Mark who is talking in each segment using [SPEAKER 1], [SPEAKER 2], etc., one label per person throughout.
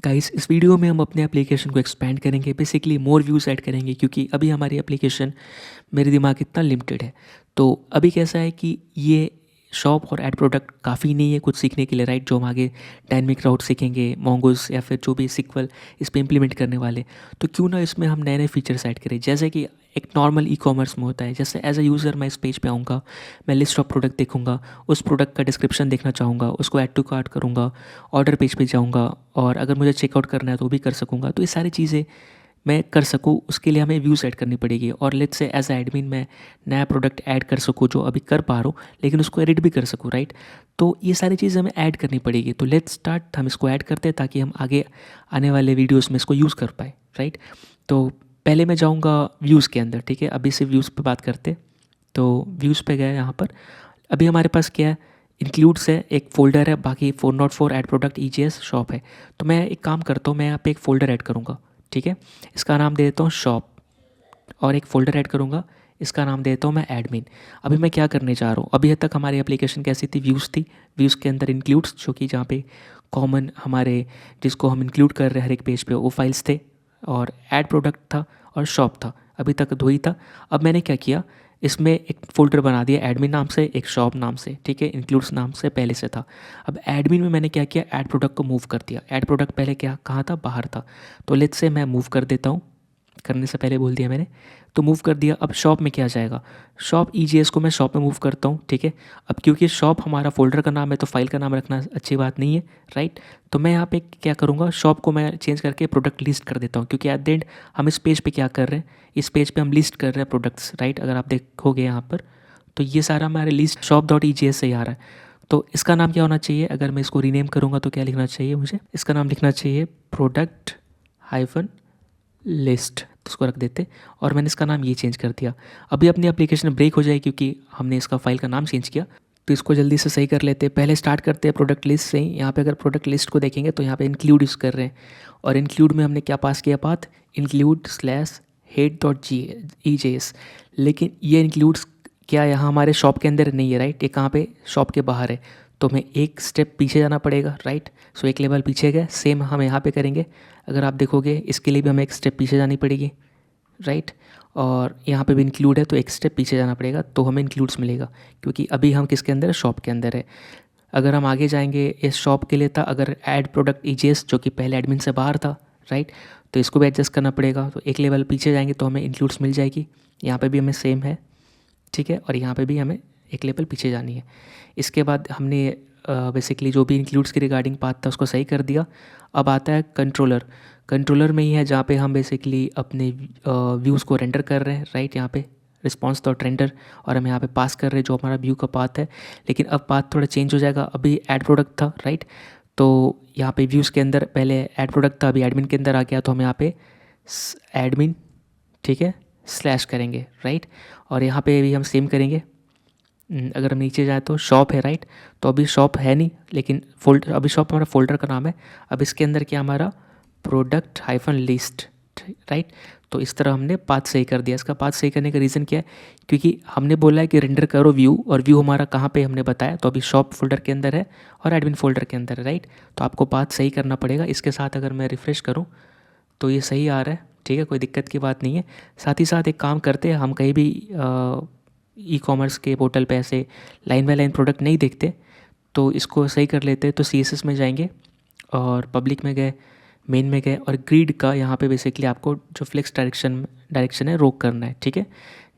[SPEAKER 1] Guys इस video में हम अपने एप्लीकेशन को एक्सपेंड करेंगे, बेसिकली मोर व्यूज़ ऐड करेंगे क्योंकि अभी हमारी एप्लीकेशन मेरे दिमाग इतना लिमिटेड है। तो अभी कैसा है कि ये शॉप और एड प्रोडक्ट काफ़ी नहीं है कुछ सीखने के लिए, राइट? जो हम आगे डायनेमिक क्राउड सीखेंगे, मोंगोस या फिर जो भी सिक्वल इस पे इम्प्लीमेंट करने वाले। तो क्यों ना इसमें हम नए नए फीचर्स ऐड करें, जैसे कि एक नॉर्मल ई कॉमर्स में होता है। जैसे एज अ यूज़र मैं इस पेज पे आऊँगा, मैं लिस्ट ऑफ प्रोडक्ट देखूँगा, उस प्रोडक्ट का डिस्क्रिप्शन देखना चाहूँगा, उसको ऐड टू कार्ट करूँगा, ऑर्डर पेज पे जाऊँगा और अगर मुझे चेकआउट करना है तो भी कर सकूँगा। तो ये सारी चीज़ें मैं कर सकूँ उसके लिए हमें व्यूज़ ऐड करनी पड़ेगी। और let's say as a admin मैं नया प्रोडक्ट ऐड कर सकूँ जो अभी कर पा रहा हूँ, लेकिन उसको एडिट भी कर सकूँ, राइट? तो ये सारी चीज़ें हमें ऐड करनी पड़ेगी। तो लेट्स स्टार्ट, हम इसको ऐड करते हैं ताकि हम आगे आने वाले वीडियोज़ में इसको यूज़ कर पाए, राइट? तो पहले मैं जाऊँगा व्यूज़ के अंदर, ठीक है? अभी से व्यूज़ पे बात करते। तो व्यूज़ पे गए यहाँ पर। अभी हमारे पास क्या है, इंक्लूड्स है, एक फ़ोल्डर है, बाकी 404 ऐड प्रोडक्ट ईजीएस शॉप है। तो मैं एक काम करता हूँ, मैं यहाँ पे एक फ़ोल्डर ऐड करूँगा, ठीक है? इसका नाम दे देता हूँ शॉप और एक फ़ोल्डर ऐड करूँगा, इसका नाम देता हूँ मैं एडमिन। अभी मैं क्या करने जा रहा हूँ, अभी तक हमारी एप्लीकेशन कैसी थी, व्यूज़ थी। व्यूज़ के अंदर इंक्लूड्स जो कि जहाँ पे कॉमन हमारे जिसको हम इंक्लूड कर रहे हैं हर एक पेज पे वो फाइल्स थे, और ऐड प्रोडक्ट था और शॉप था। अभी तक दो ही था। अब मैंने क्या किया, इसमें एक फ़ोल्डर बना दिया एडमिन नाम से, एक शॉप नाम से, ठीक है? इंक्लूड्स नाम से पहले से था। अब एडमिन में मैंने क्या किया, ऐड प्रोडक्ट को मूव कर दिया। ऐड प्रोडक्ट पहले क्या कहाँ था, बाहर था। तो लेट्स से मैं मूव कर देता हूँ, करने से पहले बोल दिया मैंने, तो मूव कर दिया। अब शॉप में क्या जाएगा, शॉप ईजीएस को मैं शॉप में मूव करता हूँ, ठीक है? अब क्योंकि शॉप हमारा फ़ोल्डर का नाम है तो फाइल का नाम रखना अच्छी बात नहीं है, राइट? तो मैं यहाँ पे क्या करूँगा, शॉप को मैं चेंज करके प्रोडक्ट लिस्ट कर देता हूँ, क्योंकि एट द एंड हम इस पेज पे क्या कर रहे हैं, इस पेज पे हम लिस्ट कर रहे हैं प्रोडक्ट्स, राइट? अगर आप देखोगे यहाँ पर तो ये सारा हमारे list shop dot E G S से ही आ रहा है। तो इसका नाम क्या होना चाहिए, अगर मैं इसको रीनेम करूँगा तो क्या लिखना चाहिए मुझे, इसका नाम लिखना चाहिए प्रोडक्ट हाइफन लिस्ट। तो उसको रख देते, और मैंने इसका नाम ये चेंज कर दिया। अभी अपनी एप्लीकेशन ब्रेक हो जाएगी क्योंकि हमने इसका फाइल का नाम चेंज किया। तो इसको जल्दी से सही कर लेते हैं। पहले स्टार्ट करते हैं प्रोडक्ट लिस्ट से ही। यहाँ पे अगर प्रोडक्ट लिस्ट को देखेंगे तो यहाँ पे इंक्लूड यूज़ कर रहे हैं, और इंक्लूड में हमने क्या पास किया, path include slash head dot G E J S. लेकिन ये इंक्लूड्स क्या यहाँ हमारे शॉप के अंदर नहीं है, राइट? ये कहाँ पे, शॉप के बाहर है। तो हमें एक स्टेप पीछे जाना पड़ेगा, राइट? सो एक लेवल पीछे गए, सेम हम यहाँ पे करेंगे। अगर आप देखोगे इसके लिए भी हमें एक स्टेप पीछे जानी पड़ेगी, राइट? और यहाँ पे भी इंक्लूड है तो एक स्टेप पीछे जाना पड़ेगा, तो हमें इंक्लूड्स मिलेगा, क्योंकि अभी हम किसके अंदर है, शॉप के अंदर है। अगर हम आगे जाएंगे, इस शॉप के लिए था अगर ऐड प्रोडक्ट ईजीएस जो कि पहले एडमिन से बाहर था, राइट? तो इसको भी एडजस्ट करना पड़ेगा। तो एक लेवल पीछे जाएंगे तो हमें इंक्लूड्स मिल जाएगी। यहाँ पे भी हमें सेम है, ठीक है? और यहाँ पे भी हमें एक लेवल पीछे जानी है। इसके बाद हमने बेसिकली जो भी इंक्लूड्स के रिगार्डिंग पाथ था उसको सही कर दिया। अब आता है कंट्रोलर। कंट्रोलर में ही है जहाँ पे हम बेसिकली अपने व्यूज़ को रेंडर कर रहे हैं, राइट? यहाँ पे रिस्पॉन्स डॉट रेंडर, और हम यहाँ पे पास कर रहे हैं जो हमारा व्यू का पाथ है। लेकिन अब पाथ थोड़ा चेंज हो जाएगा। अभी ऐड प्रोडक्ट था, राइट? तो यहाँ पे व्यूज़ के अंदर पहले ऐड प्रोडक्ट था, अभी एडमिन के अंदर आ गया, तो हम यहाँ पे एडमिन, ठीक है, स्लैश करेंगे, राइट? और यहाँ पे भी हम सेम करेंगे। अगर हम नीचे जाए तो शॉप है, राइट? तो अभी शॉप है नहीं, लेकिन फोल्डर, अभी शॉप हमारा फोल्डर का नाम है। अब इसके अंदर क्या हमारा प्रोडक्ट हाइफन लिस्ट, राइट? तो इस तरह हमने पाथ सही कर दिया। इसका पाथ सही करने का रीज़न क्या है, क्योंकि हमने बोला है कि रेंडर करो व्यू, और व्यू हमारा कहाँ पे हमने बताया, तो अभी शॉप फोल्डर के अंदर है और एडमिन फोल्डर के अंदर है, राइट? तो आपको पाथ सही करना पड़ेगा। इसके साथ अगर मैं रिफ़्रेश करूँ तो ये सही आ रहा है, ठीक है, कोई दिक्कत की बात नहीं है। साथ ही साथ एक काम करते हैं, हम कहीं भी ई कॉमर्स के पोर्टल पे ऐसे लाइन बाय लाइन प्रोडक्ट नहीं देखते, तो इसको सही कर लेते हैं। तो CSS में जाएंगे और पब्लिक में गए, मेन में गए, और ग्रिड का यहाँ पे बेसिकली आपको जो फ्लेक्स डायरेक्शन है रोक करना है, ठीक है?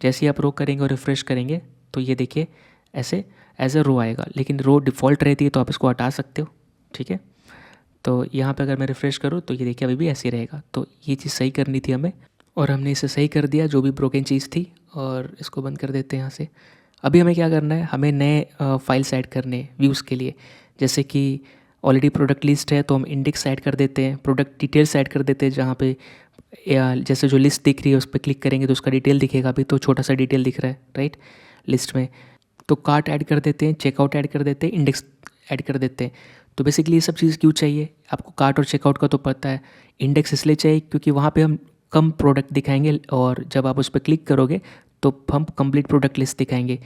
[SPEAKER 1] जैसे ही आप रोक करेंगे और रिफ़्रेश करेंगे तो ये देखिए ऐसे एज अ रो आएगा, लेकिन रो डिफ़ॉल्ट रहती है तो आप इसको हटा सकते हो, ठीक है? तो यहाँ पे अगर मैं रिफ़्रेश करूँ तो ये देखिए अभी भी ऐसे ही रहेगा। तो ये चीज़ सही करनी थी हमें, और हमने इसे सही कर दिया जो भी ब्रोकन चीज़ थी, और इसको बंद कर देते हैं यहाँ से। अभी हमें क्या करना है, हमें नए फाइल्स ऐड करने हैं व्यूज़ के लिए। जैसे कि ऑलरेडी प्रोडक्ट लिस्ट है तो हम इंडेक्स ऐड कर देते हैं, प्रोडक्ट डिटेल्स ऐड कर देते हैं, जहाँ पे जैसे जो लिस्ट दिख रही है उस पर क्लिक करेंगे तो उसका डिटेल दिखेगा। अभी तो छोटा सा डिटेल दिख रहा है, राइट, लिस्ट में। तो कार्ट ऐड कर देते हैं, चेकआउट ऐड कर देते हैं, इंडेक्स ऐड कर देते हैं। तो बेसिकली ये सब चीज़ क्यों चाहिए आपको, कार्ट और चेकआउट का तो पता है। इंडेक्स इसलिए चाहिए क्योंकि वहाँ पे हम कम प्रोडक्ट दिखाएंगे, और जब आप उस पर क्लिक करोगे तो हम कंप्लीट प्रोडक्ट लिस्ट दिखाएंगे।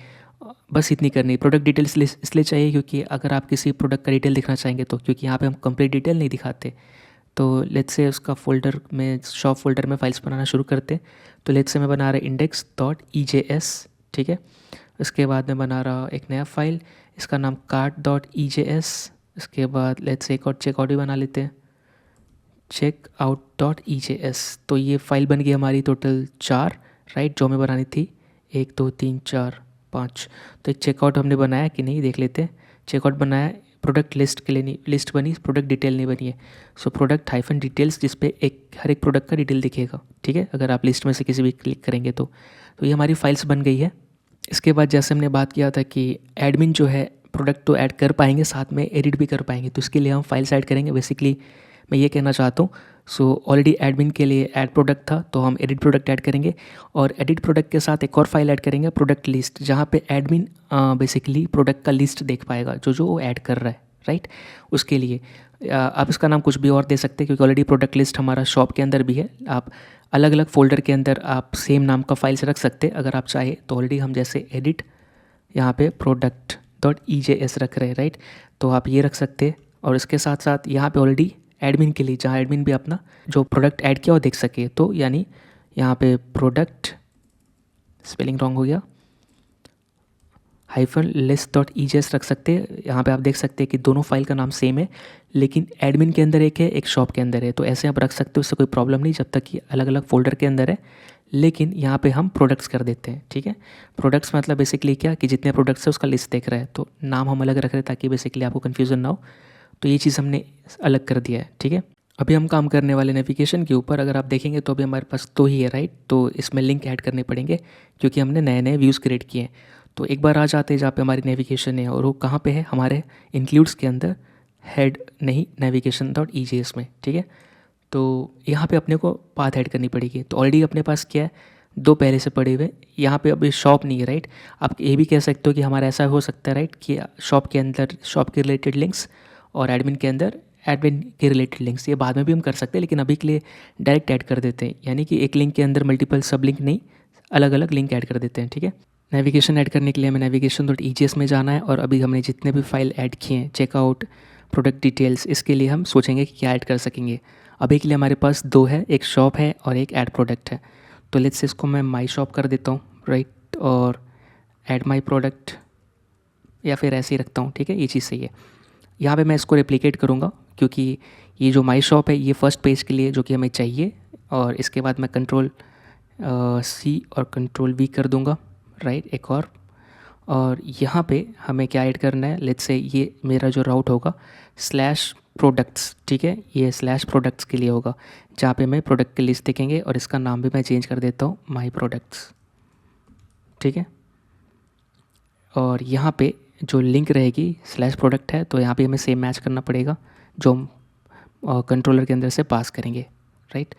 [SPEAKER 1] बस इतनी करनी। प्रोडक्ट डिटेल्स इसलिए चाहिए क्योंकि अगर आप किसी प्रोडक्ट का डिटेल दिखना चाहेंगे तो, क्योंकि यहाँ पे हम कंप्लीट डिटेल नहीं दिखाते, तो लेट्स से उसका फ़ोल्डर में शॉप फ़ोल्डर में फाइल्स बनाना शुरू करते हैं। तो लेट्स से मैं बना रहा index.ejs, ठीक है। उसके बाद मैं बना रहा एक नया फ़ाइल, इसका नाम cart.ejs। इसके बाद लेट्स से एक और चेकआउट भी बना लेते हैं, checkout.ejs। तो ये फ़ाइल बन गई हमारी टोटल 4, राइट, जो हमें बनानी थी 1 2 3 4 5। तो एक चेकआउट हमने बनाया कि नहीं देख लेते हैं। चेकआउट बनाया, प्रोडक्ट लिस्ट के लिए नहीं, लिस्ट बनी, प्रोडक्ट डिटेल नहीं बनी है। सो प्रोडक्ट हाइफन डिटेल्स, जिस पे हर एक प्रोडक्ट का डिटेल दिखेगा, ठीक है, अगर आप लिस्ट में से किसी भी क्लिक करेंगे तो ये हमारी फाइल्स बन गई है। इसके बाद जैसे हमने बात किया था कि एडमिन जो है प्रोडक्ट तो ऐड कर पाएंगे, साथ में एडिट भी कर पाएंगे, तो इसके लिए हम फाइल्स ऐड करेंगे। बेसिकली मैं ये कहना चाहता हूँ, सो ऑलरेडी एडमिन के लिए ऐड प्रोडक्ट था, तो हम एडिट प्रोडक्ट ऐड करेंगे, और एडिट प्रोडक्ट के साथ एक और फाइल ऐड करेंगे, प्रोडक्ट लिस्ट, जहाँ पे एडमिन बेसिकली प्रोडक्ट का लिस्ट देख पाएगा जो वो ऐड कर रहा है, राइट। उसके लिए आप इसका नाम कुछ भी और दे सकते हैं, क्योंकि ऑलरेडी प्रोडक्ट लिस्ट हमारा शॉप के अंदर भी है। आप अलग अलग फोल्डर के अंदर आप सेम नाम का फाइल्स रख सकते हैं अगर आप चाहे तो। ऑलरेडी हम जैसे एडिट यहाँ पे product.ejs रख रहे हैं, राइट, तो आप ये रख सकते हैं। और इसके साथ साथ यहाँ पे ऑलरेडी एडमिन के लिए, जहाँ एडमिन भी अपना जो प्रोडक्ट ऐड किया वो देख सके, तो यानी यहाँ पे प्रोडक्ट, स्पेलिंग रॉन्ग हो गया, -list.ejs रख सकते हैं। यहाँ पे आप देख सकते हैं कि दोनों फाइल का नाम सेम है, लेकिन एडमिन के अंदर एक है, एक शॉप के अंदर है, तो ऐसे आप रख सकते हो, उससे कोई प्रॉब्लम नहीं, जब तक कि अलग अलग फोल्डर के अंदर है। लेकिन यहाँ पे हम प्रोडक्ट्स कर देते हैं, ठीक है। प्रोडक्ट्स मतलब बेसिकली क्या कि जितने प्रोडक्ट्स है उसका लिस्ट देख रहा है, तो नाम हम अलग रख रहे हैं ताकि बेसिकली आपको कन्फ्यूज़न ना हो। तो ये चीज़ हमने अलग कर दिया है, ठीक है। अभी हम काम करने वाले नेविगेशन के ऊपर अगर आप देखेंगे तो अभी हमारे पास 2 ही है, राइट, तो इसमें लिंक ऐड करने पड़ेंगे क्योंकि हमने नए नए व्यूज़ क्रिएट किए हैं। तो एक बार आ जाते हैं जहाँ पे हमारी नेविगेशन है, और वो कहाँ पे है, हमारे इंक्लूड्स के अंदर, हेड नहीं, navigation.ejs में, ठीक है। तो यहाँ पे अपने को पाथ ऐड करनी पड़ेगी। तो ऑलरेडी अपने पास क्या है, 2 पहले से पड़े हुए, यहाँ पे अभी शॉप नहीं है, राइट। आप ये भी कह सकते हो कि हमारा ऐसा हो सकता है, राइट, कि शॉप के अंदर शॉप के रिलेटेड लिंक्स और एडमिन के अंदर एडमिन के रिलेटेड लिंक्स, ये बाद में भी हम कर सकते हैं, लेकिन अभी के लिए डायरेक्ट ऐड कर देते हैं, यानी कि एक लिंक के अंदर मल्टीपल सब लिंक नहीं, अलग अलग लिंक ऐड कर देते हैं, ठीक है। नेविगेशन ऐड करने के लिए हमें navigation.ejs में जाना है, और अभी हमने जितने भी फाइल ऐड किए हैं, चेकआउट, प्रोडक्ट डिटेल्स, इसके लिए हम सोचेंगे कि क्या ऐड कर सकेंगे। अभी के लिए हमारे पास 2 है, एक शॉप है और एक ऐड प्रोडक्ट है। तो लेट्स से इसको मैं माई शॉप कर देता हूँ, राइट, और ऐड माई प्रोडक्ट, या फिर ऐसे ही रखता हूँ, ठीक है, ये चीज़ सही है। यहाँ पे मैं इसको रेप्लिकेट करूँगा, क्योंकि ये जो माई शॉप है ये फर्स्ट पेज के लिए जो कि हमें चाहिए, और इसके बाद मैं Ctrl+C और Ctrl+V कर दूँगा, राइट, एक और यहाँ पे हमें क्या ऐड करना है, लेट्स से ये मेरा जो राउट होगा /products, ठीक है, ये /products के लिए होगा, जहाँ पे मैं प्रोडक्ट की लिस्ट देखेंगे, और इसका नाम भी मैं चेंज कर देता हूँ माई प्रोडक्ट्स, ठीक है। और यहाँ पे जो लिंक रहेगी /product है, तो यहाँ पे हमें सेम मैच करना पड़ेगा जो हम कंट्रोलर के अंदर से पास करेंगे, राइट।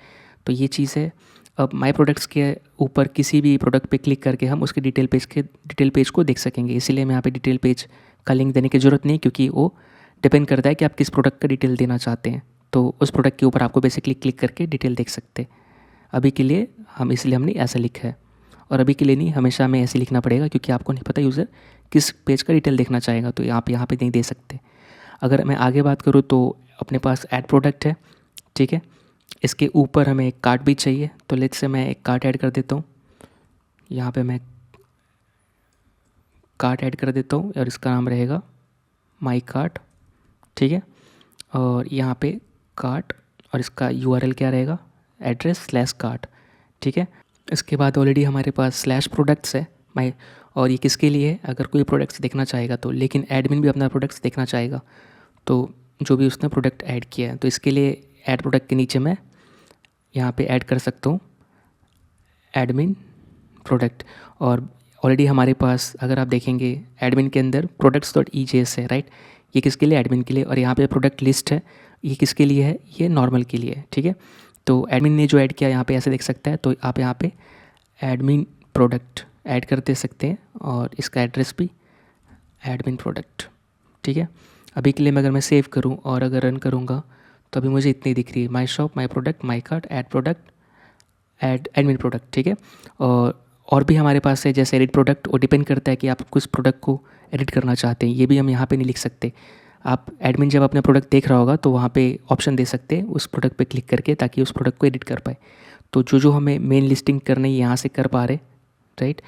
[SPEAKER 1] तो ये चीज़ है। अब माई प्रोडक्ट्स के ऊपर किसी भी प्रोडक्ट पे क्लिक करके हम उसके डिटेल पेज को देख सकेंगे, इसीलिए हमें यहाँ पे डिटेल पेज का लिंक देने की ज़रूरत नहीं, क्योंकि वो डिपेंड करता है कि आप किस प्रोडक्ट का डिटेल देना चाहते हैं, तो उस प्रोडक्ट के ऊपर आपको बेसिकली क्लिक करके डिटेल देख सकते हैं। अभी के लिए इसलिए हमने ऐसा लिखा है, और अभी के लिए नहीं, हमेशा हमें ऐसे लिखना पड़ेगा, क्योंकि आपको नहीं पता यूज़र किस पेज का डिटेल देखना चाहेगा, तो आप यहाँ पे नहीं दे सकते। अगर मैं आगे बात करूँ तो अपने पास ऐड प्रोडक्ट है, ठीक है, इसके ऊपर हमें एक कार्ट भी चाहिए, तो लेट्स से मैं एक कार्ट ऐड कर देता हूँ। यहाँ पे मैं कार्ट ऐड कर देता हूँ, और इसका नाम रहेगा माई कार्ट, ठीक है। और यहाँ पे कार्ट, और इसका URL क्या रहेगा, एड्रेस /कार्ट, ठीक है। इसके बाद ऑलरेडी हमारे पास /products है माई, और ये किसके लिए है, अगर कोई प्रोडक्ट्स देखना चाहेगा तो, लेकिन एडमिन भी अपना प्रोडक्ट्स देखना चाहेगा, तो जो भी उसने प्रोडक्ट ऐड किया है, तो इसके लिए ऐड प्रोडक्ट के नीचे मैं यहाँ पे ऐड कर सकता हूँ एडमिन प्रोडक्ट। और ऑलरेडी हमारे पास अगर आप देखेंगे एडमिन के अंदर products.ejs है, राइट, ये किसके लिए, एडमिन के लिए, और यहाँ पे प्रोडक्ट लिस्ट है, ये किसके लिए है, ये नॉर्मल के लिए है, ठीक है। तो एडमिन ने जो ऐड किया यहाँ पे ऐसे देख सकता है, तो आप यहाँ पे एडमिन प्रोडक्ट ऐड कर दे सकते हैं, और इसका एड्रेस भी एडमिन प्रोडक्ट, ठीक है। अभी के लिए अगर मैं सेव करूँ और अगर रन करूँगा तो अभी मुझे इतनी दिख रही है, my shop, my product, my cart, add product, admin product, ठीक है। और भी हमारे पास है, जैसे एडिट प्रोडक्ट, वो डिपेंड करता है कि आप किस प्रोडक्ट को एडिट करना चाहते हैं, ये भी हम यहाँ पे नहीं लिख सकते। आप एडमिन जब अपना प्रोडक्ट देख रहा होगा तो वहाँ पे ऑप्शन दे सकते हैं उस प्रोडक्ट पे क्लिक करके, ताकि उस प्रोडक्ट को एडिट कर पाए। तो जो हमें मेन लिस्टिंग करनी है यहाँ से कर पा रहे, राइट।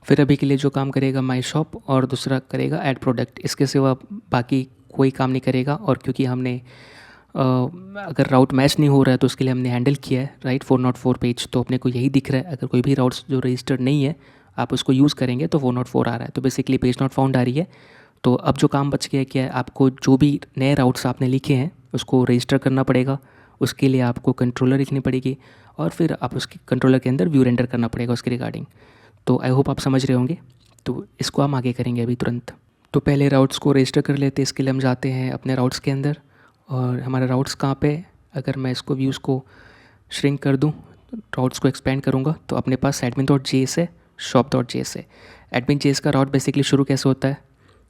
[SPEAKER 1] फिर अभी के लिए जो काम करेगा माई शॉप और दूसरा करेगा ऐड प्रोडक्ट, इसके सिवा बाकी कोई काम नहीं करेगा। और क्योंकि हमने अगर राउट मैच नहीं हो रहा है तो उसके लिए हमने हैंडल किया है, राइट, 404 पेज, तो अपने को यही दिख रहा है। अगर कोई भी राउट्स जो रजिस्टर्ड नहीं है आप उसको यूज़ करेंगे तो 404 आ रहा है, तो बेसिकली पेज नॉट फाउंड आ रही है। तो अब जो काम बच गया क्या है, आपको जो भी नए राउट्स आपने लिखे हैं उसको रजिस्टर करना पड़ेगा। उसके लिए आपको कंट्रोलर लिखनी पड़ेगी और फिर आप उसके कंट्रोलर के अंदर व्यू रेंडर करना पड़ेगा उसके रिगार्डिंग। तो आई होप आप समझ रहे होंगे। तो इसको हम आगे करेंगे अभी तुरंत। तो पहले राउट्स को रजिस्टर कर लेते हैं। इसके लिए हम जाते हैं अपने राउट्स के अंदर, और हमारा राउट्स कहाँ पे है। अगर मैं इसको व्यूज़ को श्रिंक कर दूँ, राउट्स को एक्सपेंड करूँगा, तो अपने पास admin.js है, shop.js है। admin.js का राउट बेसिकली शुरू कैसे होता है,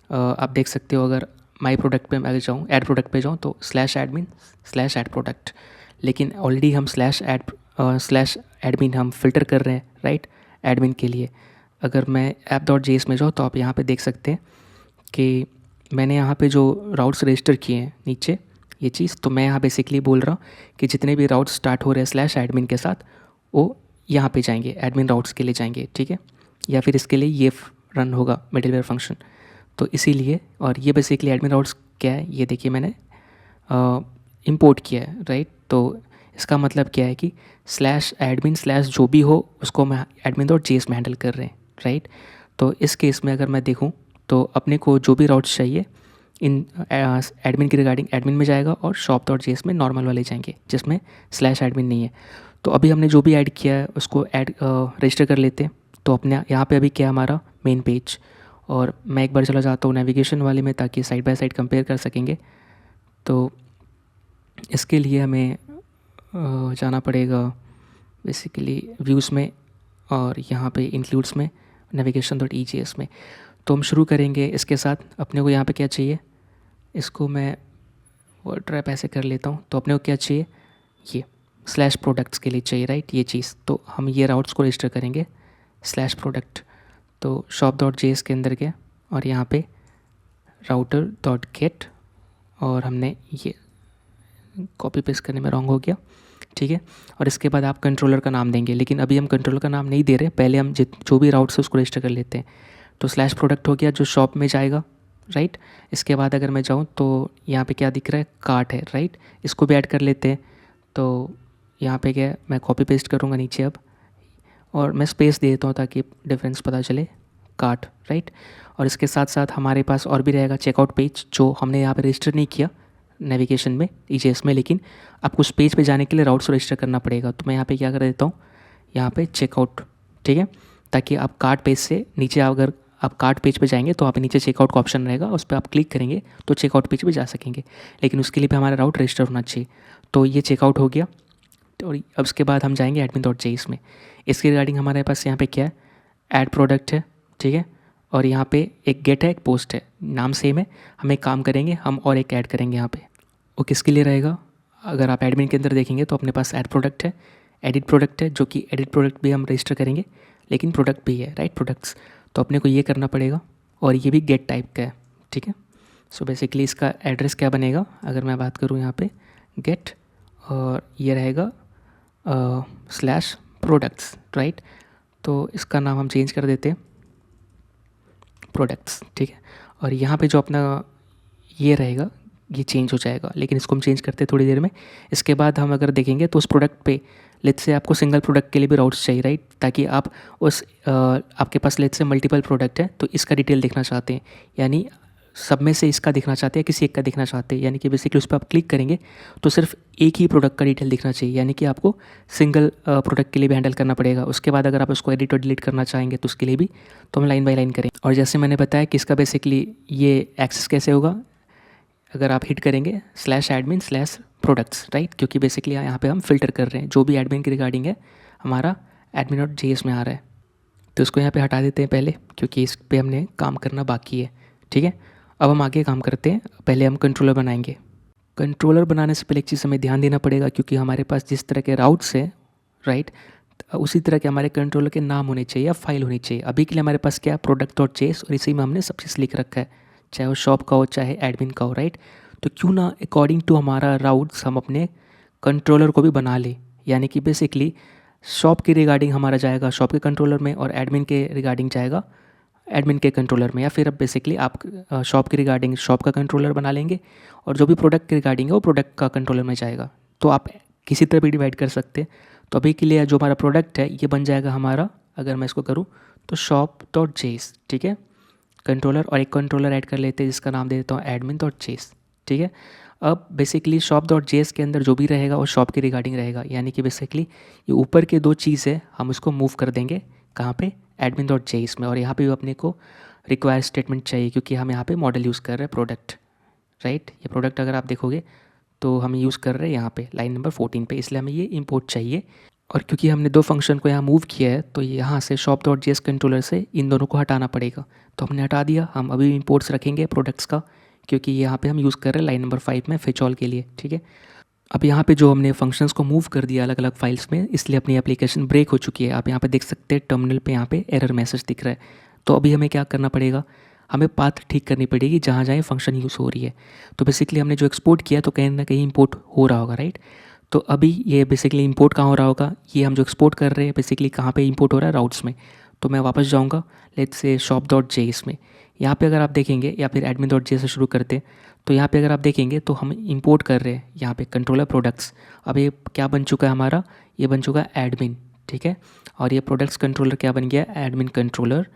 [SPEAKER 1] आप देख सकते हो। अगर माई प्रोडक्ट पे मैं जाऊँ, ऐड प्रोडक्ट पे जाऊँ, तो /admin/add प्रोडक्ट, लेकिन ऑलरेडी हम /admin हम फ़िल्टर कर रहे हैं, राइट, एडमिन के लिए। अगर मैं app.js में जाऊँ तो आप यहाँ पे देख सकते हैं कि मैंने यहाँ पे जो राउट्स रजिस्टर किए हैं नीचे ये चीज़, तो मैं यहाँ बेसिकली बोल रहा हूँ कि जितने भी राउट्स स्टार्ट हो रहे हैं /admin के साथ वो यहाँ पे जाएंगे, एडमिन राउट्स के लिए जाएंगे, ठीक है। या फिर इसके लिए ये रन होगा मिडलवेयर फंक्शन, तो इसीलिए। और ये बेसिकली एडमिन राउट्स क्या है, ये देखिए मैंने इंपोर्ट किया है, राइट। तो इसका मतलब क्या है कि /admin/ जो भी हो उसको मैं admin.js में हैंडल कर रहे हैं, राइट। तो इस केस में अगर मैं देखूँ तो अपने को जो भी राउट्स चाहिए इन एडमिन के रिगार्डिंग एडमिन में जाएगा, और shop.js में नॉर्मल वाले जाएंगे जिसमें /admin नहीं है। तो अभी हमने जो भी ऐड किया है उसको रजिस्टर कर लेते हैं। तो अपने यहाँ पे अभी क्या हमारा मेन पेज, और मैं एक बार चला जाता हूँ नेविगेशन वाले में ताकि साइड बाय साइड कंपेयर कर सकेंगे। तो इसके लिए हमें जाना पड़ेगा बेसिकली व्यूज़ में, और यहाँ पे इंक्लूड्स में navigation.ejs में। तो हम शुरू करेंगे इसके साथ। अपने को यहाँ पे क्या चाहिए, इसको मैं वर्ड रैप ऐसे कर लेता हूँ। तो अपने को क्या चाहिए, ये /products के लिए चाहिए, राइट, ये चीज़। तो हम ये राउट्स को रजिस्टर करेंगे /product। तो shop.js के अंदर गया और यहाँ पे router.get, और हमने ये कॉपी पेस्ट करने में रॉन्ग हो गया, ठीक है। और इसके बाद आप कंट्रोलर का नाम देंगे, लेकिन अभी हम कंट्रोलर का नाम नहीं दे रहे, पहले हम जो भी राउट्स है उसको रजिस्टर कर लेते हैं। तो /product हो गया जो शॉप में जाएगा, राइट। इसके बाद अगर मैं जाऊँ तो यहाँ पे क्या दिख रहा है, कार्ट है, राइट, इसको भी ऐड कर लेते हैं। तो यहाँ पे क्या है, मैं कॉपी पेस्ट करूँगा नीचे अब, और मैं स्पेस दे देता हूँ ताकि डिफरेंस पता चले, कार्ट, राइट। और इसके साथ साथ हमारे पास और भी रहेगा चेकआउट पेज, जो हमने यहाँ पे रजिस्टर नहीं किया नेविगेशन में EJS में, लेकिन आपको उस पेज पे जाने के लिए राउट्स रजिस्टर करना पड़ेगा। तो मैं यहाँ पे क्या कर देता हूँ, यहाँ पे चेकआउट, ठीक है, ताकि आप कार्ट पेज से नीचे, अगर आप कार्ट पेज पे जाएंगे तो आप नीचे चेकआउट का ऑप्शन रहेगा, उस पर आप क्लिक करेंगे तो चेकआउट पेज पे जा सकेंगे, लेकिन उसके लिए भी हमारा राउट रजिस्टर होना चाहिए। तो ये चेकआउट हो गया। और अब उसके बाद हम जाएंगे admin.js में। इसके रिगार्डिंग हमारे पास यहाँ पे क्या है, ऐड प्रोडक्ट है, ठीक है, और यहाँ पे एक गेट है, एक पोस्ट है, नाम सेम है। हम एक काम करेंगे, हम और एक ऐड करेंगे यहाँ पे। वो किसके लिए रहेगा, अगर आप एडमिन के अंदर देखेंगे तो अपने पास ऐड प्रोडक्ट है, एडिट प्रोडक्ट है, जो कि एडिट प्रोडक्ट भी हम रजिस्टर करेंगे, लेकिन प्रोडक्ट भी है, राइट, प्रोडक्ट्स। तो अपने को ये करना पड़ेगा, और ये भी गेट टाइप का है, ठीक है। सो बेसिकली इसका एड्रेस क्या बनेगा, अगर मैं बात करूँ यहाँ पे गेट, और ये रहेगा /products, राइट। तो इसका नाम हम चेंज कर देते हैं प्रोडक्ट्स, ठीक है। और यहाँ पे जो अपना ये रहेगा ये चेंज हो जाएगा, लेकिन इसको हम चेंज करते हैं थोड़ी देर में। इसके बाद हम अगर देखेंगे तो उस प्रोडक्ट पे लेट्स से आपको सिंगल प्रोडक्ट के लिए भी राउट्स चाहिए, राइट, ताकि आप उस आपके पास लेट्स से मल्टीपल प्रोडक्ट है तो इसका डिटेल देखना चाहते हैं, यानी सब में से इसका दिखना चाहते हैं, किसी एक का दिखना चाहते हैं, यानी कि बेसिकली उस पर आप क्लिक करेंगे तो सिर्फ एक ही प्रोडक्ट का डिटेल दिखना चाहिए, यानी कि आपको सिंगल प्रोडक्ट के लिए भी हैंडल करना पड़ेगा। उसके बाद अगर आप उसको एडिट और डिलीट करना चाहेंगे तो उसके लिए भी तो हम लाइन बाय लाइन करें। और जैसे मैंने बताया कि इसका बेसिकली ये एक्सेस कैसे होगा, अगर आप हिट करेंगे /admin/products, राइट, क्योंकि बेसिकली यहाँ पे हम फ़िल्टर कर रहे हैं, जो भी एडमिन के रिगार्डिंग है हमारा admin.js में आ रहा है। तो इसको यहाँ पे हटा देते हैं पहले, क्योंकि इस पे हमने काम करना बाकी है, ठीक है। अब हम आगे काम करते हैं। पहले हम कंट्रोलर बनाएंगे। कंट्रोलर बनाने से पहले एक चीज़ हमें ध्यान देना पड़ेगा, क्योंकि हमारे पास जिस तरह के राउट्स हैं, राइट, उसी तरह के हमारे कंट्रोलर के नाम होने चाहिए या फाइल होनी चाहिए। अभी के लिए हमारे पास क्या, product.js, और इसी में हमने सब चीज़ लिख रखा है, चाहे वो शॉप का हो चाहे एडमिन का हो, राइट। तो क्यों ना अकॉर्डिंग टू हमारा राउट्स हम अपने कंट्रोलर को भी बना ले, यानी कि बेसिकली शॉप के रिगार्डिंग हमारा जाएगा शॉप के कंट्रोलर में और एडमिन के रिगार्डिंग जाएगा एडमिन के कंट्रोलर में, या फिर अब बेसिकली आप शॉप के रिगार्डिंग शॉप का कंट्रोलर बना लेंगे और जो भी प्रोडक्ट के रिगार्डिंग है वो प्रोडक्ट का कंट्रोलर में जाएगा। तो आप किसी तरह भी डिवाइड कर सकते हैं। तो अभी के लिए जो हमारा प्रोडक्ट है ये बन जाएगा हमारा, अगर मैं इसको करूँ तो shop.js, ठीक है, कंट्रोलर, और एक कंट्रोलर ऐड कर लेते हैं जिसका नाम दे देता हूँ admin.js, ठीक है। अब बेसिकली shop.js के अंदर जो भी रहेगा वो शॉप के रिगार्डिंग रहेगा, यानी कि बेसिकली ये ऊपर के दो चीज़ है हम इसको मूव कर देंगे कहाँ पे, admin.js में। और यहाँ पे भी अपने को रिक्वायर स्टेटमेंट चाहिए क्योंकि हम यहाँ पे मॉडल यूज़ कर रहे हैं प्रोडक्ट, राइट। ये प्रोडक्ट अगर आप देखोगे तो हम यूज़ कर रहे हैं यहाँ पे लाइन नंबर 14 पे, इसलिए हमें ये इंपोर्ट चाहिए। और क्योंकि हमने दो फंक्शन को यहाँ मूव किया है तो यहाँ से shop.js कंट्रोलर से इन दोनों को हटाना पड़ेगा, तो हमने हटा दिया। हम अभी इंपोर्ट्स रखेंगे प्रोडक्ट्स का क्योंकि यहाँ पे हम यूज़ कर रहे हैं लाइन नंबर 5 में फिच ऑल के लिए, ठीक है। अब यहाँ पे जो हमने फंक्शंस को मूव कर दिया अलग अलग फाइल्स में, इसलिए अपनी एप्लीकेशन ब्रेक हो चुकी है। आप यहाँ पे देख सकते हैं टर्मिनल पे यहाँ पे एरर मैसेज दिख रहा है। तो अभी हमें क्या करना पड़ेगा, हमें पाथ ठीक करनी पड़ेगी जहाँ जहाँ फंक्शन यूज़ हो रही है। तो बेसिकली हमने जो एक्सपोर्ट किया तो कहीं ना कहीं इंपोर्ट हो रहा होगा, राइट। तो अभी ये बेसिकली इंपोर्ट कहाँ हो रहा होगा, ये हम जो एक्सपोर्ट कर रहे हैं बेसिकली कहाँ पे इंपोर्ट हो रहा है, राउट्स में। तो मैं वापस जाऊँगा लेट्स से shop.js में। यहाँ पे अगर आप देखेंगे या फिर admin.js से शुरू करते हैं तो यहाँ पे अगर आप देखेंगे तो हम इंपोर्ट कर रहे हैं यहाँ पे कंट्रोलर प्रोडक्ट्स। अब ये क्या बन चुका है हमारा, ये बन चुका है एडमिन, ठीक है। और ये प्रोडक्ट्स कंट्रोलर क्या बन गया, एडमिन कंट्रोलर।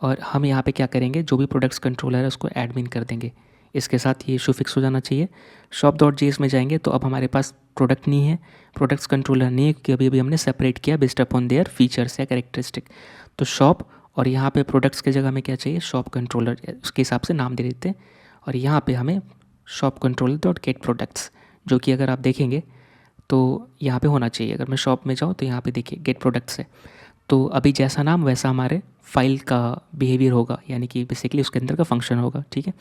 [SPEAKER 1] और हम यहाँ पे क्या करेंगे, जो भी प्रोडक्ट्स कंट्रोलर है उसको एडमिन कर देंगे। इसके साथ ये इशू फिक्स हो जाना चाहिए। shop.js में जाएंगे तो अब हमारे पास प्रोडक्ट नहीं है, प्रोडक्ट्स कंट्रोलर नहीं है क्योंकि अभी अभी हमने सेपरेट किया बेस्ड अपॉन देयर फीचर्स या कैरेक्टरिस्टिक। तो शॉप और यहाँ पे प्रोडक्ट्स के जगह में क्या चाहिए, शॉप कंट्रोलर, उसके हिसाब से नाम दे देते हैं। और यहाँ पे हमें shop controller dot gate products, जो कि अगर आप देखेंगे तो यहाँ पे होना चाहिए। अगर मैं शॉप में जाऊँ तो यहाँ पे देखिए गेट प्रोडक्ट्स है। तो अभी जैसा नाम वैसा हमारे फाइल का बिहेवियर होगा, यानी कि बेसिकली उसके अंदर का फंक्शन होगा, ठीक है।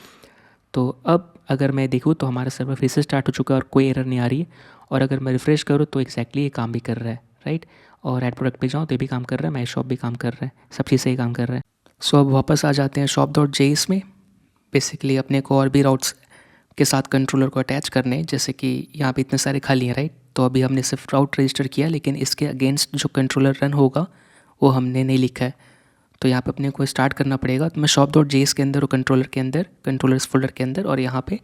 [SPEAKER 1] तो अब अगर मैं देखूँ तो हमारा सर्वर फिर से स्टार्ट हो चुका है और कोई एरर नहीं आ रही है। और अगर मैं रिफ्रेश करूँ तो एक्जैक्टली ये काम भी कर रहा है, राइट। और ऐड प्रोडक्ट पे जाऊँ तो ये भी काम कर रहा है, माई शॉप भी काम कर रहा है, सब चीज़ सही काम कर रहा है। सो अब वापस आ जाते हैं shop.js में। बेसिकली अपने को और भी राउट्स के साथ कंट्रोलर को अटैच करने, जैसे कि यहाँ पे इतने सारे खाली हैं, राइट। तो अभी हमने सिर्फ राउट रजिस्टर किया लेकिन इसके अगेंस्ट जो कंट्रोलर रन होगा वो हमने नहीं लिखा है। तो यहाँ पे अपने को स्टार्ट करना पड़ेगा। तो मैं shop.js के अंदर और कंट्रोलर के अंदर, कंट्रोलर्स फोल्डर के अंदर, और यहाँ पे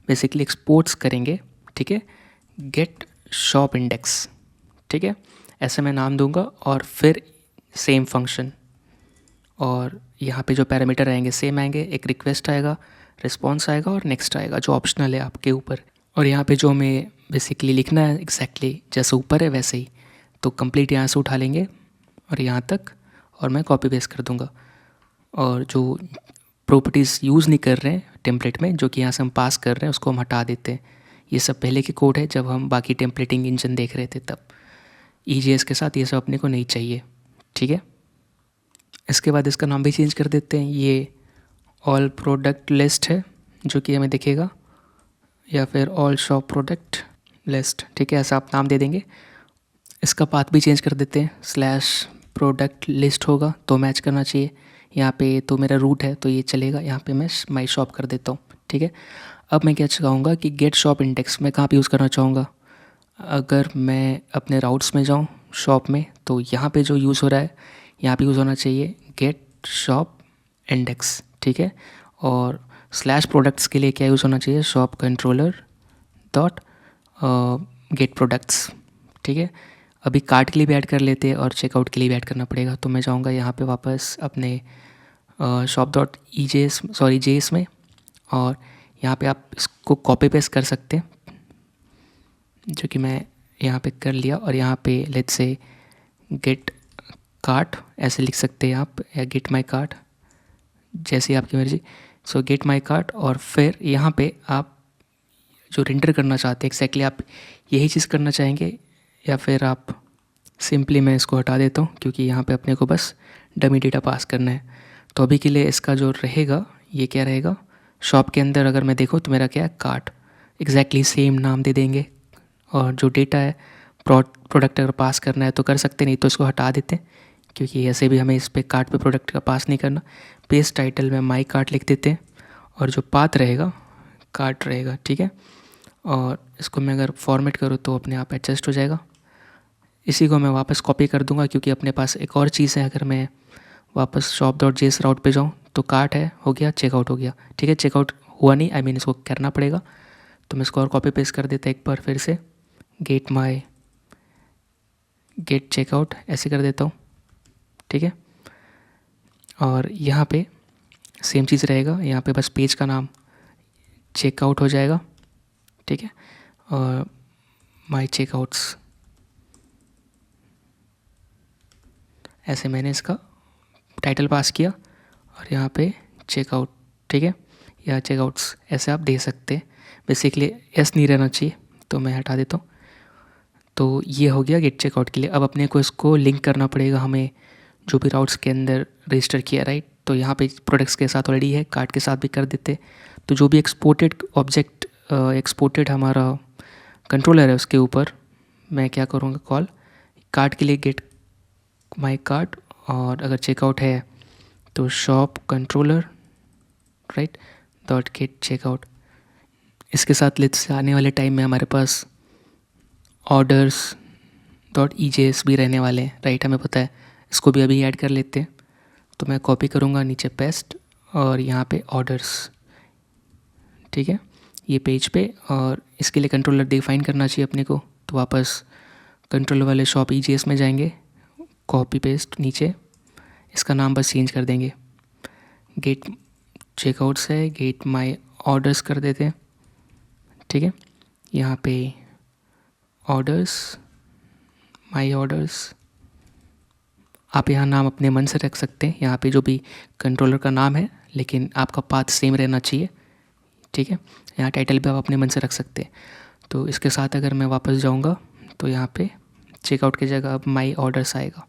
[SPEAKER 1] बेसिकली एक्सपोर्ट्स करेंगे, ठीक है, गेट शॉप इंडेक्स, ठीक है, ऐसे मैं नाम दूंगा। और फिर सेम फंक्शन, और यहाँ पे जो पैरामीटर आएंगे सेम आएंगे, एक रिक्वेस्ट आएगा, रिस्पॉन्स आएगा और नेक्स्ट आएगा जो ऑप्शनल है आपके ऊपर। और यहाँ पे जो हमें बेसिकली लिखना है एग्जैक्टली जैसे ऊपर है वैसे ही, तो कंप्लीट यहाँ से उठा लेंगे और यहाँ तक, और मैं कॉपी पेस्ट कर दूँगा। और जो प्रॉपर्टीज़ यूज़ नहीं कर रहे हैं टेम्पलेट में, जो कि यहाँ से हम पास कर रहे हैं, उसको हम हटा देते हैं। ये सब पहले के कोड है जब हम बाकी टेम्पलेटिंग इंजन देख रहे थे तब। EJS के साथ ये सब अपने को नहीं चाहिए, ठीक है। इसके बाद इसका नाम भी चेंज कर देते हैं, ये ऑल प्रोडक्ट लिस्ट है जो कि हमें दिखेगा, या फिर ऑल शॉप प्रोडक्ट लिस्ट, ठीक है, ऐसा आप नाम दे देंगे। इसका पाथ भी चेंज कर देते हैं, स्लैश प्रोडक्ट लिस्ट होगा तो मैच करना चाहिए। यहाँ पे तो मेरा रूट है तो ये चलेगा, यहाँ पे मैं माई शॉप कर देता हूँ, ठीक है। अब मैं क्या चाहूँगा कि गेट शॉप इंडेक्स मैं कहाँ पे यूज़ करना चाहूँगा। अगर मैं अपने राउट्स में जाऊँ शॉप में तो यहाँ पे जो यूज़ हो रहा है यहाँ पे यूज़ होना चाहिए गेट शॉप इंडेक्स, ठीक है। और स्लैश प्रोडक्ट्स के लिए क्या यूज़ होना चाहिए, shop controller dot gate products, ठीक है। अभी कार्ट के लिए भी ऐड कर लेते हैं और चेकआउट के लिए भी ऐड करना पड़ेगा। तो मैं जाऊँगा यहाँ पे वापस अपने shop.js में, और यहाँ पे आप इसको कॉपी पेस्ट कर सकते हैं, जो कि मैं यहाँ पे कर लिया। और यहाँ पे लेट्स से गेट कार्ट ऐसे लिख सकते हैं आप, या गेट माई कार्ट, जैसी आपकी मर्जी। सो गेट माई कार्ट, और फिर यहाँ पे आप जो रेंडर करना चाहते हैं एक्जैक्टली आप यही चीज़ करना चाहेंगे, या फिर आप सिंपली, मैं इसको हटा देता हूँ क्योंकि यहाँ पे अपने को बस डमी डेटा पास करना है। तो अभी के लिए इसका जो रहेगा ये क्या रहेगा, शॉप के अंदर अगर मैं देखूँ तो मेरा क्या है, कार्ट, एग्जैक्टली सेम नाम दे देंगे। और जो डेटा है प्रोडक्ट अगर पास करना है तो कर सकते, नहीं तो इसको हटा देते हैं क्योंकि ऐसे भी हमें इस पे कार्ट पे प्रोडक्ट का पास नहीं करना। पेस्ट टाइटल में माई कार्ट लिख देते हैं, और जो पाथ रहेगा कार्ट रहेगा, ठीक है। और इसको मैं अगर फॉर्मेट करूँ तो अपने आप एडजस्ट हो जाएगा। इसी को मैं वापस कॉपी कर दूंगा क्योंकि अपने पास एक और चीज़ है। अगर मैं वापस shop.js राउट पे जाऊँ तो कार्ट है, हो गया, चेकआउट हो गया, ठीक है। चेकआउट हुआ नहीं, आई मीन इसको करना पड़ेगा। तो मैं इसको और कॉपी पेस्ट कर देता एक बार फिर से, गेट चेकआउट ऐसे कर देता हूँ, ठीक है। और यहाँ पे सेम चीज़ रहेगा, यहाँ पे बस पेज का नाम चेकआउट हो जाएगा, ठीक है। और माई चेकआउट्स ऐसे मैंने इसका टाइटल पास किया और यहाँ पे चेकआउट, ठीक है, या चेकआउट्स ऐसे आप दे सकते हैं। बेसिकली एस नहीं रहना चाहिए, तो मैं हटा देता हूँ। तो ये हो गया गेट चेकआउट के लिए। अब अपने को इसको लिंक करना पड़ेगा हमें जो भी राउट्स के अंदर रजिस्टर किया, राइट। तो यहाँ पे प्रोडक्ट्स के साथ ऑलरेडी है, कार्ट के साथ भी कर देते। तो जो भी एक्सपोर्टेड ऑब्जेक्ट एक्सपोर्टेड हमारा कंट्रोलर है उसके ऊपर मैं क्या करूँगा, कॉल कार्ट के लिए गेट माई कार्ट, और अगर चेकआउट है तो shop controller, right, dot get checkout. इसके साथ लेट्स आने वाले टाइम में हमारे पास ऑर्डर्स डॉट EJS भी रहने वाले हैं, राइट, हमें पता है। इसको भी अभी ऐड कर लेते हैं। तो मैं कॉपी करूँगा नीचे पेस्ट और यहाँ पे ऑर्डर्स, ठीक है, ये पेज पे। और इसके लिए कंट्रोलर डिफाइन करना चाहिए अपने को। तो वापस कंट्रोलर वाले शॉप EJS में जाएंगे, कॉपी पेस्ट नीचे, इसका नाम बस चेंज कर देंगे, गेट चेकआउट्स है, गेट माई ऑर्डर्स कर देते हैं, ठीक है। यहाँ पे ऑर्डर्स, माई ऑर्डर्स, आप यहाँ नाम अपने मन से रख सकते हैं, यहाँ पे जो भी कंट्रोलर का नाम है, लेकिन आपका पाथ सेम रहना चाहिए, ठीक है। यहाँ टाइटल भी आप अपने मन से रख सकते हैं। तो इसके साथ अगर मैं वापस जाऊँगा तो यहाँ पे चेकआउट की जगह अब माई ऑर्डर्स आएगा,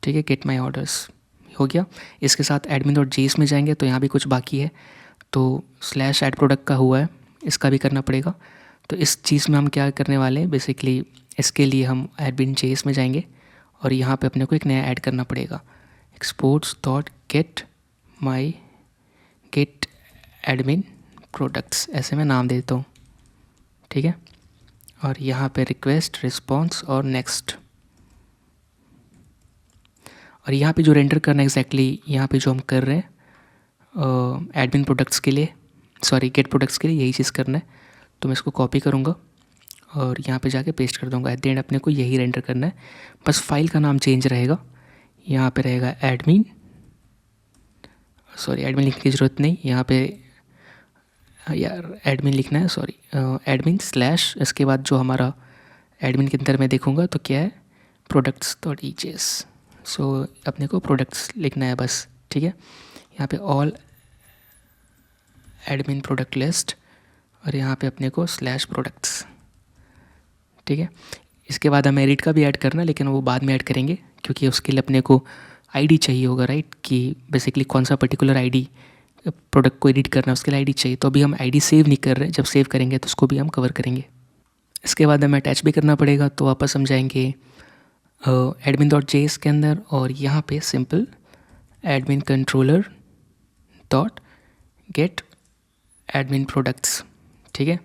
[SPEAKER 1] ठीक है, गेट माई ऑर्डर्स हो गया। इसके साथ admin.js में जाएंगे तो यहाँ भी कुछ बाकी है। तो /add प्रोडक्ट का हुआ है, इसका भी करना पड़ेगा। तो इस चीज़ में हम क्या करने वाले हैं, बेसिकली इसके लिए हम admin.js में जाएंगे और यहाँ पे अपने को एक नया ऐड करना पड़ेगा, exports dot get my get admin products, ऐसे मैं नाम देता हूँ, ठीक है। और यहाँ पे रिक्वेस्ट, रिस्पॉन्स और नेक्स्ट। और यहाँ पे जो रेंडर करना है एग्जैक्टली यहाँ पे जो हम कर रहे हैं एडमिन प्रोडक्ट्स के लिए, सॉरी गेट प्रोडक्ट्स के लिए यही चीज़ करना है। तो मैं इसको कॉपी करूँगा और यहाँ पे जाके पेस्ट कर दूँगा। एट द एंड अपने को यही रेंडर करना है, बस फाइल का नाम चेंज रहेगा। यहाँ पे रहेगा एडमिन, सॉरी एडमिन लिखने की ज़रूरत नहीं, यहाँ पे यार एडमिन लिखना है, सॉरी एडमिन स्लैश, इसके बाद जो हमारा एडमिन के अंदर मैं देखूँगा तो क्या है, प्रोडक्ट्स डॉट EJS। सो अपने को प्रोडक्ट्स लिखना है बस, ठीक है। यहाँ पे ऑल एडमिन प्रोडक्ट लिस्ट और यहाँ पे अपने को /प्रोडक्ट्स, ठीक है। इसके बाद हमें एडिट का भी ऐड करना, लेकिन वो बाद में ऐड करेंगे क्योंकि उसके लिए अपने को आईडी चाहिए होगा, राइट, कि बेसिकली कौन सा पर्टिकुलर आईडी प्रोडक्ट को एडिट करना है, उसके लिए आईडी चाहिए। तो अभी हम आईडी सेव नहीं कर रहे, जब सेव करेंगे तो उसको भी हम कवर करेंगे। इसके बाद हमें अटैच भी करना पड़ेगा। तो वापस हम जाएंगे admin.js के अंदर और यहाँ पे simple admin controller dot gate admin products, ठीक है,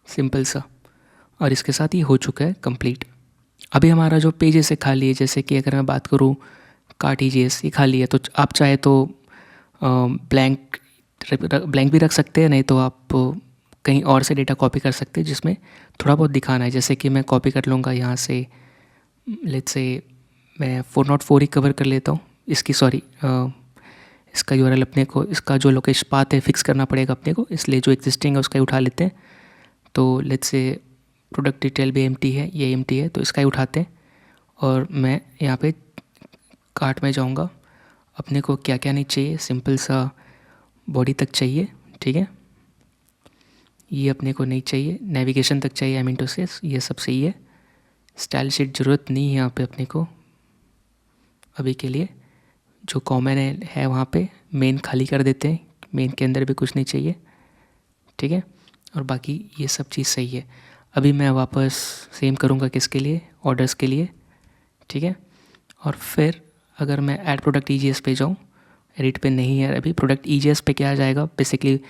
[SPEAKER 1] सिंपल सा। और इसके साथ ही हो चुका है कंप्लीट। अभी हमारा जो पेजेस है खाली है, जैसे कि अगर मैं बात करूँ कार्ट EJS ये खाली है, तो आप चाहे तो ब्लैंक भी रख सकते हैं, नहीं तो आप कहीं और से डेटा कॉपी कर सकते हैं जिसमें थोड़ा बहुत दिखाना है। जैसे कि मैं कॉपी कर लूँगा यहाँ से, लेट्स से मैं 404 ही कवर कर लेता हूँ इसकी, सॉरी इसका URL अपने को, इसका जो लोकेशन पाथ है फिक्स करना पड़ेगा अपने को, इसलिए जो एग्जिस्टिंग है उसका ही उठा लेते हैं। तो लेट्स से प्रोडक्ट डिटेल भी एम्प्टी है, ये एम्प्टी है, तो इसका ही उठाते हैं। और मैं यहाँ पे कार्ट में जाऊँगा, अपने को क्या क्या नहीं चाहिए, सिंपल सा बॉडी तक चाहिए, ठीक है, ये अपने को नहीं चाहिए, नेविगेशन तक चाहिए, आई मीन टू से ये सब सही है। स्टाइल शीट ज़रूरत नहीं है यहाँ पे अपने को अभी के लिए, जो कॉमन है वहाँ पे मेन खाली कर देते हैं, मेन के अंदर भी कुछ नहीं चाहिए, ठीक है। और बाकी ये सब चीज़ सही है। अभी मैं वापस सेम करूँगा किसके लिए, ऑर्डर्स के लिए, ठीक है। और फिर अगर मैं ऐड प्रोडक्ट EJS पे जाऊँ, एडिट पे नहीं है अभी। प्रोडक्ट EJS पे क्या आ जाएगा, बेसिकली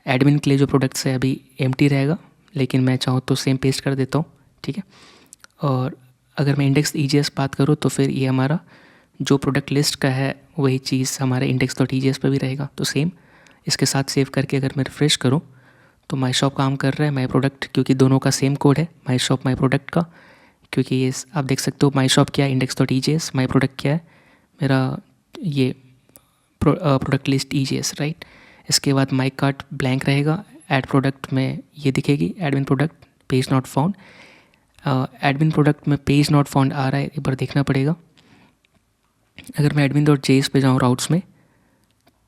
[SPEAKER 1] एडमिन के लिए जो प्रोडक्ट्स है अभी एम्प्टी रहेगा, लेकिन मैं चाहूँ तो सेम पेस्ट कर देता हूँ, ठीक है। और अगर मैं इंडेक्स EJS बात करूँ तो फिर ये हमारा जो प्रोडक्ट लिस्ट का है वही चीज़ हमारे index.EJS पे भी रहेगा। तो सेम इसके साथ सेव करके अगर मैं रिफ्रेश करूँ तो माई शॉप काम कर रहा है, माई प्रोडक्ट, क्योंकि दोनों का सेम कोड है, माई शॉप माई प्रोडक्ट का, क्योंकि ये आप देख सकते हो माई शॉप क्या है index.EJS, माई प्रोडक्ट क्या है मेरा ये प्रोडक्ट लिस्ट EJS, राइट। इसके बाद माई कार्ट ब्लैंक रहेगा, ऐड प्रोडक्ट में ये दिखेगी admin product page not found. Admin product में पेज नॉट फाउंड आ रहा है, एक बार देखना पड़ेगा। अगर मैं admin.js पे जाऊँ राउट्स में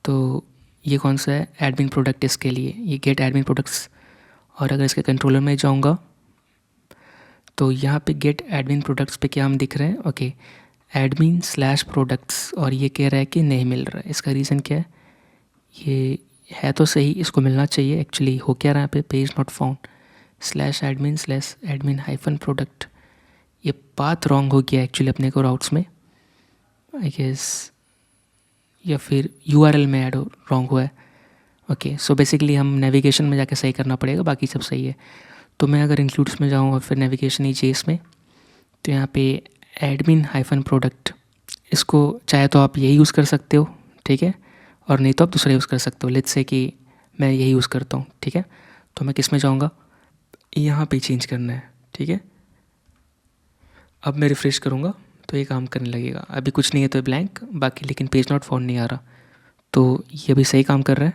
[SPEAKER 1] तो ये कौन सा है, एडमिन प्रोडक्ट, इसके लिए ये गेट एडमिन प्रोडक्ट्स। और अगर इसके कंट्रोलर में जाऊँगा तो यहाँ पे गेट एडमिन प्रोडक्ट्स पे क्या हम दिख रहे हैं, ओके admin/products, और ये कह रहा है कि नहीं मिल रहा है। इसका रीज़न क्या है, ये है तो सही, इसको मिलना चाहिए, एक्चुअली हो क्या रहा है यहाँ पे पेज नॉट फाउंड /admin/admin-product, ये पाथ रॉन्ग हो गया एक्चुअली अपने को राउट्स में आई गेस, या फिर URL में ऐड रॉन्ग हुआ है। ओके, सो बेसिकली हम नेविगेशन में जाके सही करना पड़ेगा, बाकी सब सही है। तो मैं अगर इंक्लूड्स में जाऊँ और फिर नेविगेशन EJS में, तो यहाँ पे admin-product, इसको चाहे तो आप यही यूज़ कर सकते हो, ठीक है, और नहीं तो आप दूसरा यूज़ कर सकते हो। लेट्स से कि मैं यही यूज़ करता हूँ, ठीक है। तो मैं किस में जाऊँगा, यहाँ पे चेंज करना है, ठीक है। अब मैं रिफ्रेश करूँगा तो ये काम करने लगेगा। अभी कुछ नहीं है तो ब्लैंक बाकी, लेकिन पेज नॉट फाउंड नहीं आ रहा, तो ये अभी सही काम कर रहा है।